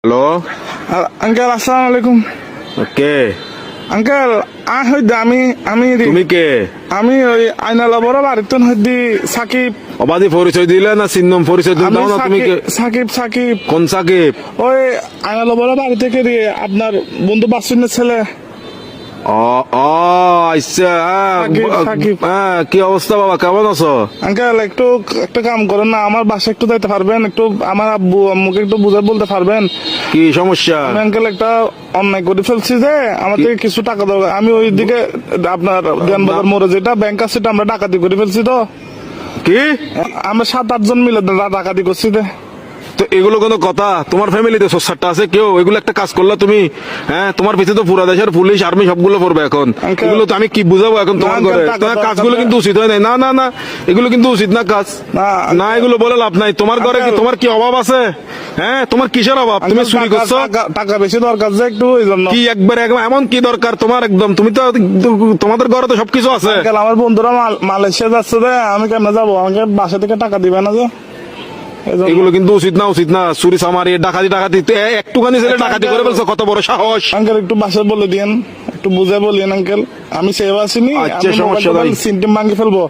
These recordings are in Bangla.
হ্যালো আঙ্কেল আসসালামু আলাইকুম। কে আঙ্কেল আমি তুমি কে আমি ওই আইনালা বড় বাড়িতে হইদি সাকিব। অবাধি পরিচয় দিলে না চিহ্নম পরিচয় দিলে আমি দাও না তুমি কে সাকিব কোন সাকিব ওই আইনালা বড় বাড়ি থেকে দিয়ে আপনার বন্ধু বাসুনের ছেলে। ও ও আচ্ছা সাকিব। কি অবস্থা বাবা কেমন আছো? আঙ্কেল একটু একটা কাম করেন না, আমার বাসায় একটু যাইতে পারবেন? একটু আমার আব্বু আম্মুকে একটু বুঝে বলতে পারবেন? কি সমস্যা? আমি আঙ্কেল একটা অন্যায় করে ফেলছি যে আমার থেকে কিছু টাকা দরকার। আমি ওই দিকে আপনার দেনবাজার মোড়ে যেটা ব্যাংক আছে সেটা আমরা ডাকাতি করে ফেলছি। তো কি আমরা 7-8 জন মিলে ডাকাতি করছি। তো এগুলো কোনো কথা? তোমার ফ্যামিলিতে সোসারটা আছে কেউ? এগুলো একটা কাজ করলা তুমি? হ্যাঁ, তোমার পিছিয়ে তো পুরা দেশের পুলিশ আর্মি সবগুলো পড়বে এখন। Uncle, এগুলো তো আমি কি বুঝাবো এখন তোমার না, ঘরে? uncle, তোমার টাকা কাজগুলো কিন্তু উচিত হয় নাই। না না না, এগুলো কিন্তু উচিত না কাজ। না, না এগুলো বলে লাভ নাই। তোমার ঘরে কি Uncle, তোমার কি অভাব আছে? হ্যাঁ, তোমার কিসের অভাব? তুমি চুরি করছো? টাকা বেশি দরকার যে একটু ওই জন্য। কি একবার এমন কি দরকার তোমার? একদম তুমি তো তোমাদের ঘরে তো সবকিছু আছে। আঙ্কেল আমার বন্ধুরা মালয়েশিয়া যাচ্ছে রে, আমি কেমনে যাবো? আমাকে বাসা থেকে টাকা দিবে না যে? এজন্য। এগুলো কিন্তু উচিত না চুরি চামারি ডাকাতি একটুখানি ছেলে ডাকাতি করে ফেলছো, কত বড় সাহস! আঙ্কেল একটু বাসায় বলে দিয়েন, একটু বুঝে বলিয়েন আঙ্কেল। আমি সেভ আসিনি, আচ্ছা, সমস্যা নাই। সিমটিম ভাঙি ফেলবো।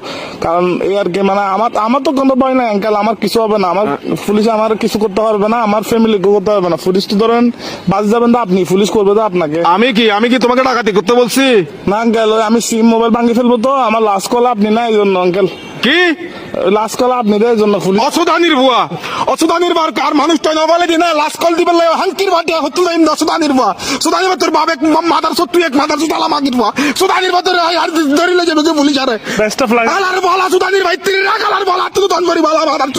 কারণ এই আর কি, মানে আমার তো কোনো ভয় নাই আঙ্কেল, আমার কিছু হবে না। আমার পুলিশ আমার কিছু করতে পারবে না, আমার ফ্যামিলি করতে পারবে না। পুলিশ তো ধরেন বাস যাবেন তো আপনি, পুলিশ করবে তো আপনাকে। আমি কি তোমাকে ডাকাতি করতে বলছি? না আঙ্কেল, আমি সিম মোবাইল ভাঙি ফেলবো। তো আমার লাস্ট কল আপনি না, এই জন্য আঙ্কেল। কি লাস্ট কল আপনি দেয় জন্য পুলিশ। অসুদানির বুয়া, অসুদানির বার কার মানুষটা না বলে দিনা লাস্ট কল দিবে হাঙ্কির বাটিয়া হতো না অসুদানির বুয়া। সুদানির বা তোর বাবা এক মাদার সত্তু এক মাদার সুদালা মাগির বুয়া। সুদানির বা তোর আর ধরিলে যাবে পুলিশ আরে বেস্ট অফ লাক। আলার বলা সুদানির ভাই তিন রাখ আলার বলা তুই দন করি বলা মাদার